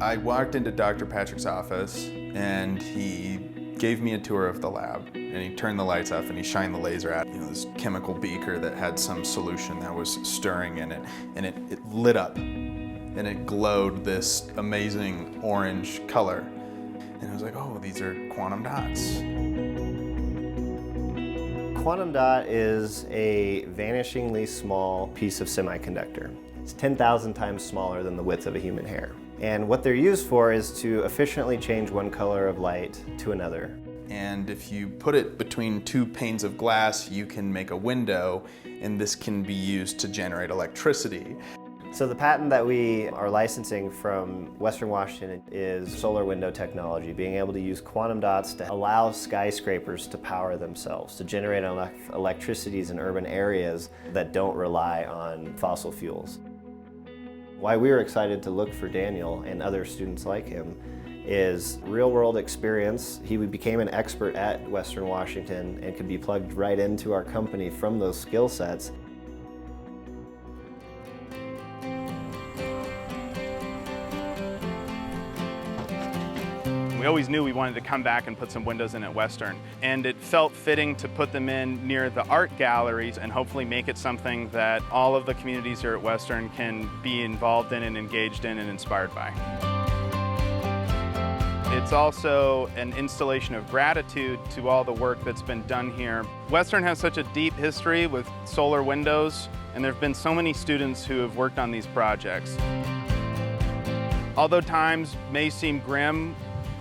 I walked into Dr. Patrick's office and he gave me a tour of the lab, and he turned the lights off and he shined the laser at this chemical beaker that had some solution that was stirring in it, and it lit up and it glowed this amazing orange color. And I was like, oh, these are quantum dots. Quantum dot is a vanishingly small piece of semiconductor. It's 10,000 times smaller than the width of a human hair. And what they're used for is to efficiently change one color of light to another. And if you put it between two panes of glass, you can make a window, and this can be used to generate electricity. So the patent that we are licensing from Western Washington is solar window technology, being able to use quantum dots to allow skyscrapers to power themselves, to generate enough electricities in urban areas that don't rely on fossil fuels. Why we were excited to look for Daniel and other students like him is real-world experience. He became an expert at Western Washington and could be plugged right into our company from those skill sets. We always knew we wanted to come back and put some windows in at Western, and it felt fitting to put them in near the art galleries and hopefully make it something that all of the communities here at Western can be involved in and engaged in and inspired by. It's also an installation of gratitude to all the work that's been done here. Western has such a deep history with solar windows, and there have been so many students who have worked on these projects. Although times may seem grim,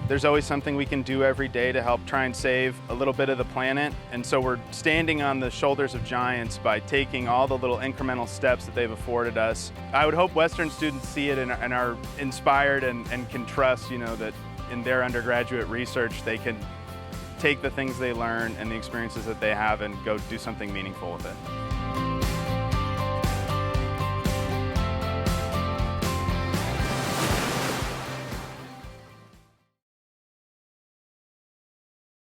there's always something we can do every day to help try and save a little bit of the planet. And so we're standing on the shoulders of giants by taking all the little incremental steps that they've afforded us. I would hope Western students see it and are inspired and can trust, that in their undergraduate research, they can take the things they learn and the experiences that they have and go do something meaningful with it.